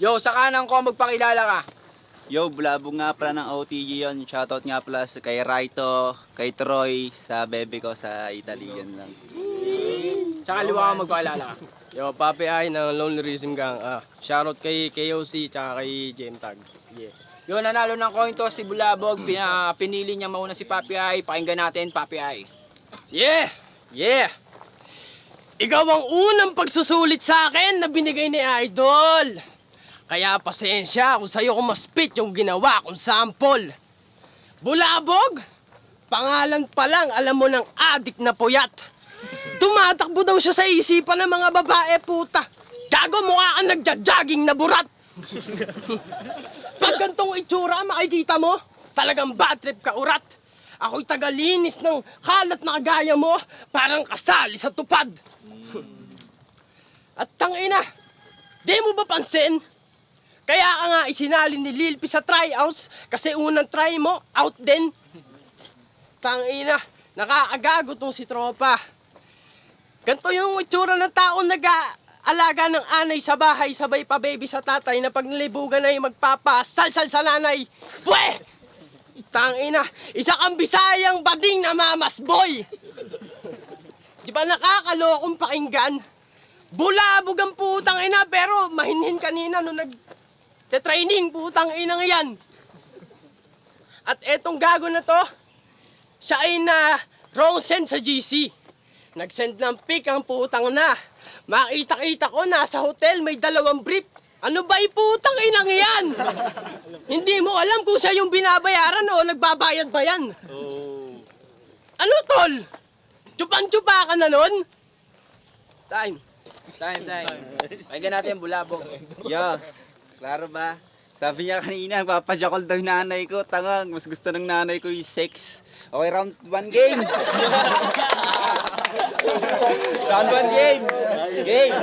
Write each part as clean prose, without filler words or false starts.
Yo, sa kanan ko, magpakilala ka. Yo, bulabog nga pala ng OTG yun. Shoutout nga pala kay Raito, kay Troy, sa bebe ko sa Italy yan lang. Sa kaliwa ko, magpakilala ka. Yo, Papi Ay ng Lonely Rhythm Gang. Shoutout kay KOC tsaka kay JMTag. Yeah. Yo, nanalo ng coin toss si Bulabog. Pinili niya mauna si Papi Ay. Pakinggan natin, Papi Ay. Yeah! Yeah! Ikaw ang unang pagsusulit sa akin na binigay ni Idol. Kaya pasensya kung sa'yo ko maspit yung ginawa kong sample. Bulabog? Pangalan pa lang, alam mo ng adik na puyat. Tumatakbo daw siya sa isipan ng mga babae, puta. Gago, mukha kang nagja-jogging na burat. Pag gantong itsura, makikita mo, talagang bad trip ka urat. Ako'y tagalinis ng kalat na kagaya mo, parang kasali sa tupad. At tangina, di mo ba pansin? Kaya ka nga isinali ni Lil P sa tryouts kasi unang try mo, out din. Tangina, nakakagago tong si Tropa. Ganto yung itsura ng taong nag-aalaga ng anay sa bahay, sabay pa baby sa tatay na pag nilibugan ay magpapasalsal sa nanay. Pwe! Tangina, isa kang Bisayang bading na mamas boy. Di ba nakakalokong pakinggan? Bulabog ang putang ina pero mahinhin kanina nung nag-training putang inang yan. At etong gago na to, siya ay na wrong send sa GC. Nag-send ng pic ang putang na. Makita-kita ko nasa hotel may 2 brief. Ano ba putang inang yan? Hindi mo alam kung siya yung binabayaran o nagbabayad ba yan? Ano tol? Tsupan-tsupa ka na nun? Time. Pakinggan natin, Bulabog. Yo, klaro ba? Sabi niya kanina, papajakol daw yung nanay ko. Tangang, mas gusto ng nanay ko yung sex. Okay, round 1 game. Round 1 game. Game.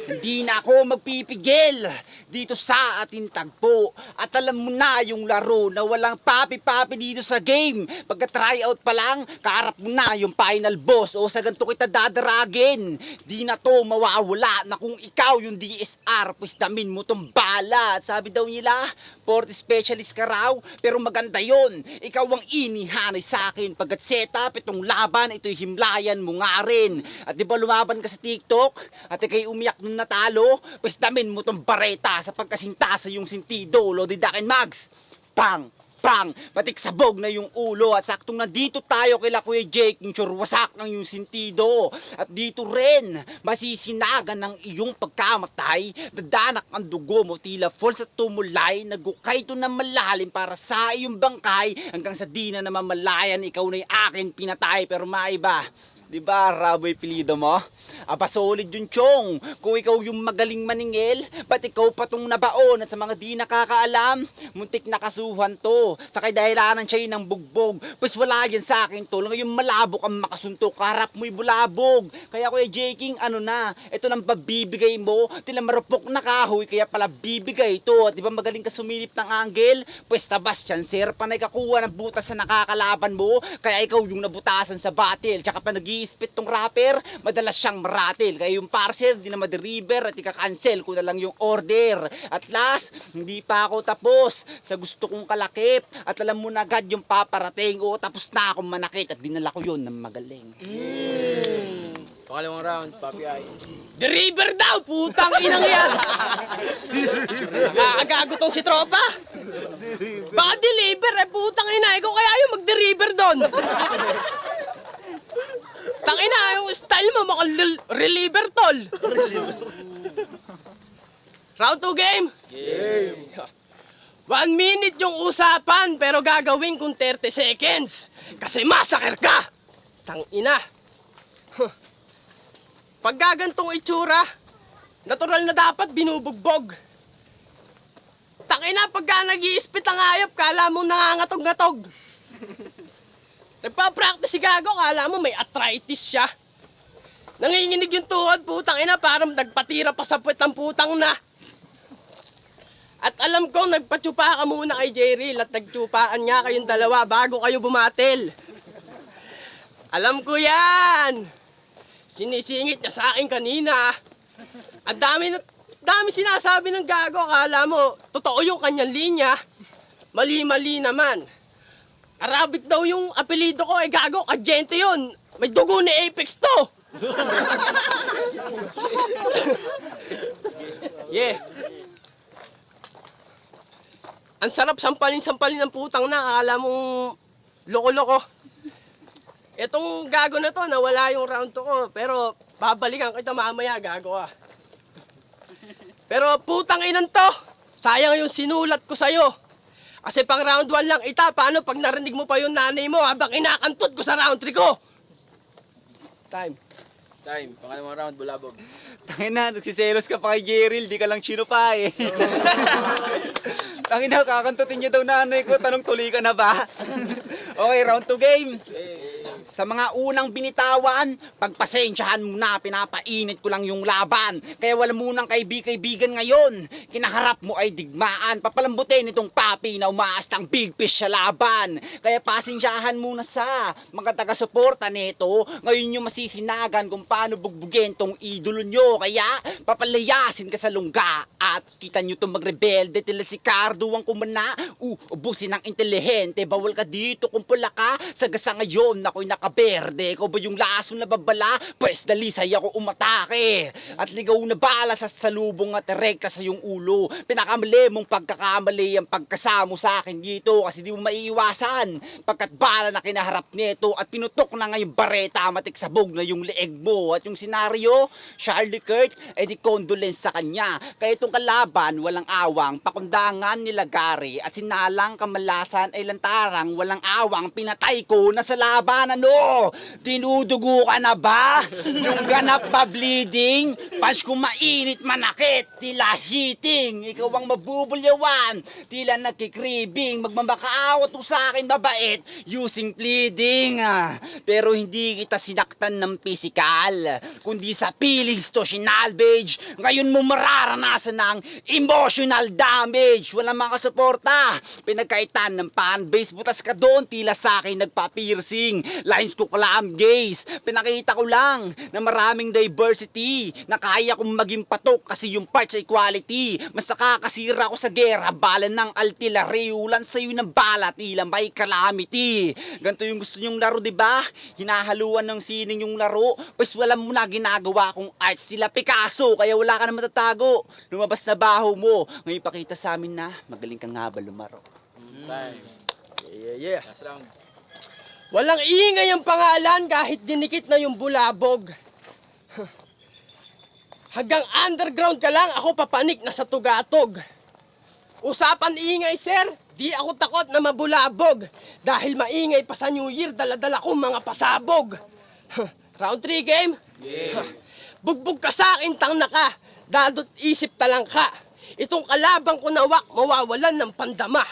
Hindi na ako magpipigil dito sa ating tagpo. At alam mo na yung laro na walang papi-papi dito sa game. Pagka-tryout pa lang, kaharap mo na yung final boss. O sa ganito kita dadaragin. Di na to mawawala na kung ikaw yung DSR, pues damin mo tong bala. At sabi daw nila, 40 specialist ka raw, pero maganda yon. Ikaw ang inihanay sa akin. Pagkat setup, itong laban, ito'y himlayan mo nga rin. At di ba lumaban ka sa TikTok? At ikay umiyak nung natalo? Pues damin mo tong bareta sa pagkasinta sa yung sintido. Lodi Dakin Mags. Pang! Pang! Patik sabog na yung ulo. At saktong nandito tayo kila Kuya Jake, yung wasak ng yung sintido. At dito rin, masisinagan ng iyong pagkamatay. Dadanak ang dugo mo, tila falls at tumulay. Nagukay to na malalim para sa iyong bangkay. Hanggang sa di na namamalayan, ikaw na yung akin pinatay. Pero maiba, diba, Raboy pilido mo? Aba, solid yung chong. Kung ikaw yung magaling maningil, ba't ikaw pa tong nabaon? At sa mga di nakakaalam, muntik nakasuhan to. Sa kay dahilanan siya ng bugbog. Pues wala yan sa akin to. Ngayon malabok ang makasuntok. Karap mo'y bulabog. Kaya Kuya Jaking, ano na? Ito nang babibigay mo. Tila marupok na kahoy, kaya pala bibigay ito. At di ba magaling ka sumilip ng angle? Pues tabas yan, sir. Panay kakuha ng butas sa nakakalaban mo. Kaya ikaw yung nabutasan sa battle. Tsaka pa nag-i-spit tong rapper, madalas siyang maratil. Kaya yung parcel, di na ma-deliver at ika-cancel ko na lang yung order. At last, hindi pa ako tapos sa gusto kong kalakip. At alam mo na agad yung paparating. O tapos na akong manakit at dinala ko yun ng magaling. Pangalawang round, Papi Ay. The River daw, putang inang yan! Nakakagago tong si Tropa! Baka deliver putang ina, ikaw kaya yung mag-deliver doon! Tangina, yung style mo, maka-reliever tol! Round 2 game? Game! 1 minute yung usapan, pero gagawin kong 30 seconds. Kasi massacre ka! Tangina! Pag gagantong itsura, natural na dapat binubugbog. Tangina, pagka nag-i-spit ang hayop, kala mo nangangatog-ngatog. Nagpa-practice si Gago, kala mo may arthritis siya. Nanginginig yung tuhod, putang ina, parang nagpatira pa sa puwet ng putang na. At alam ko, nagpatsupa ka muna kay Jerry at nagtsupaan nga kayong dalawa bago kayo bumatil. Alam ko yan! Sinisingit niya sa akin kanina. Ang dami sinasabi ng gago. Akala mo, totoo yung kanyang linya. Mali-mali naman. Arabic daw yung apelido ko. Gago, Argente yun. May dugo ni Apex to. Yeah. Ang sarap sampalin-sampalin ng putang na. Akala mong loko-loko. Itong gago na to, nawala yung round 2 ko. Pero babalikan kita mamaya, gago ah. Pero putang inan to. Sayang yung sinulat ko sa'yo. Kasi pang round 1 lang ita. Paano pag narinig mo pa yung nanay mo habang kinakantod ko sa round 3 ko? Time. Pangalawang round, bulabog. Tangina, nagsiselos ka pa kay Jeril, di ka lang chino pa eh. Tangina, kakantutin niya daw nanay ko, tanong tuloy ka na ba? Okay, round 2 game. Sa mga unang binitawan, pagpasensyahan mo na, pinapainit ko lang yung laban. Kaya wala munang kaibigan ngayon. Kinaharap mo ay digmaan. Papalambutin itong papi na umaastang big fish sa laban. Kaya pasensyahan muna sa mga taga-suporta nito. Ngayon yung masisinagan kung paano bugbugin tong idolo nyo. Kaya papalayasin ka sa lungga. At kita nyo itong magrebelde tila si Cardo ang kumana. Ubusin ng intelihente. Bawal ka dito kung pula ka. Sagasa ngayon ako'y nakaberde. Ikaw ba yung lason na babala? Pwes dalisay ako umatake. At ligaw na bala sa salubong at rekta sa iyong ulo. Pinakamali mong pagkakamali ang pagkasamo sa akin dito. Kasi di mo maiiwasan. Pagkat bala na kinaharap nito at pinutok na ngayong bareta, matiksabog na yung leeg mo. At yung senaryo, Charlie Kirk, di condolence sa kanya. Kaya itong kalaban, walang awang, pakundangan nila Gary. At sinalang kamalasan ay lantarang, walang awang, pinatay ko na sa laban. Ano? Tinudugo ka na ba? Yung ganap ba bleeding? Pas kung mainit manakit, tila heating. Ikaw ang mabubulyawan, tila nagkikribing. Magmamakaawat mo sa akin mabait, using pleading. Pero hindi kita sinaktan ng physical, kundi sa feelings to sinalvage. Ngayon mo mararanasan ng emotional damage. Walang makasuporta, pinagkaitan ng fanbase. Butas ka doon, tila sa akin nagpa-piercing. Lines ko kalam gays. Pinakita ko lang na maraming diversity, na kaya kong maging patok kasi yung parts ay quality. Mas nakakasira ko sa gera, bala ng artillery. Ulan sa'yo ng bala, tila may calamity. Ganito yung gusto nyong laro, diba? Hinahaluan ng sining yung laro. Pues wala mo na ginagawa kong arts, sila Picasso. Kaya wala ka na matatago. Lumabas na baho mo. Ngayon pakita sa amin na magaling ka nga ba lumaro. Time. Yeah. Last round. Walang ingay ang pangalan kahit dinikit na yung bulabog. Hanggang underground ka lang, ako papanik na sa tugatog. Usapan ingay, sir. Di ako takot na mabulabog. Dahil maingay pa sa New Year, dala-dala ko mga pasabog. Round 3 game? Yeah. Bugbog ka sa akin, tang na ka. Dadot isip talang ka. Itong kalabang ko nawak, mawawalan ng pandama.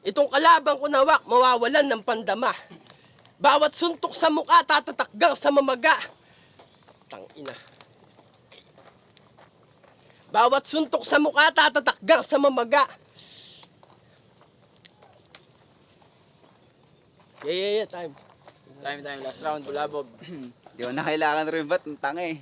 Itong kalabang ko nawak, mawawalan ng pandama. Bawat suntok sa mukha, tatatakgang sa mamaga. Tangina. Bawat suntok sa mukha, tatatakgang sa mamaga. Yeah, time. Time. Last round, bulabog. Di ko na kailangan rin ba't? Tanga eh.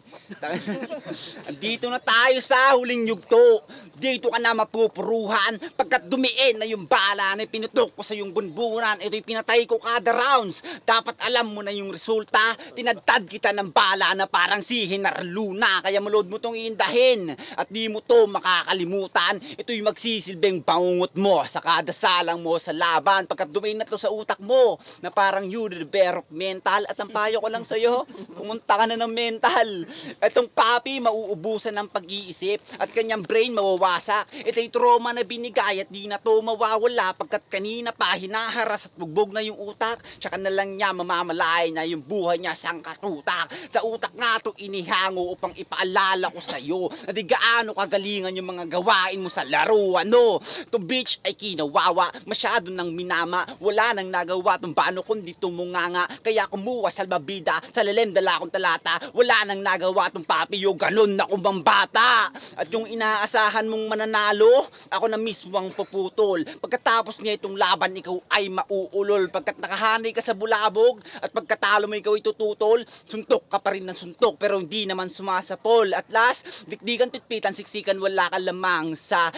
Andito na tayo sa huling yugto. Dito ka na mapupuruhan. Pagkat dumiin na yung bala na pinutok ko sa yung bunbunan, ito'y pinatay ko kada rounds. Dapat alam mo na yung resulta. Tinadtad kita ng bala na parang si General Luna. Kaya malood mo tong iindahin. At di mo to makakalimutan. Ito'y magsisilbing bangungot mo sa kada salang mo sa laban. Pagkat dumiin na to sa utak mo na parang you develop mental. At ang payo ko lang sa'yo, pumunta ka na ng mental. Itong papi mauubusan ng pag-iisip at kanyang brain mawawasak. Ito'y trauma na binigay at di na to mawawala pagkat kanina pa hinaharas at bugbog na yung utak. Tsaka na lang niya mamamalay na yung buhay niya sang katutak. Sa utak nga to inihango upang ipaalala ko sa'yo na di gaano kagalingan yung mga gawain mo sa laro. Ano? To bitch ay kinawawa, masyado nang minama. Wala nang nagawa tong bano kundi tumunganga. Kaya kumuha salbabida sa lalim dala kong talata, wala nang nagawa tong papi yung ganun na kumbang bata. At yung inaasahan mong mananalo, ako na mismo ang puputol. Pagkatapos niya itong laban, ikaw ay mauulol. Pagkat nakahanay ka sa bulabog, at pagkatalo mo ikaw itututol, suntok ka pa rin ng suntok, pero hindi naman sumasapol. At last, dikdigan, pitpitan, siksikan, wala ka lamang sa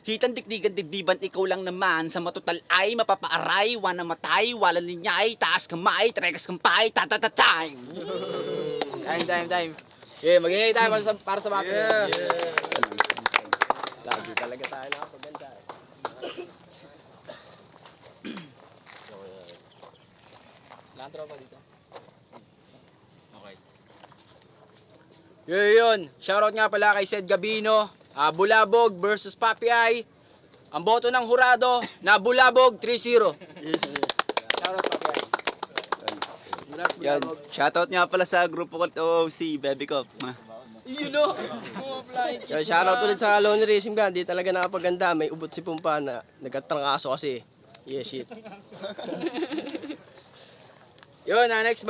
hitan, dikdigan, dibdiban, ikaw lang naman. Sa matutal ay mapapaaray, wana matay, walang linyay, taas kamay, trekas kampay, time. Time. Yeah, mag-ingay tayo para sa papi. Lagi talaga tayo nakapaganda. Lahat tropa dito. Okay. Yun. Shoutout nga pala kay Sed Gabino. Bulabog versus Papi Ay. Ang boto ng hurado na Bulabog 3-0. Shoutout Papi Ay. Yan, shoutout nga pala sa grupo ko to, si Baby Cop. Yun o. Kaya shoutout ulit sa Lonely Racing Band. Di talaga nakapaganda. May ubot si Pumpa na nagkatrangkaso kasi. Yeah, shit. Yun, next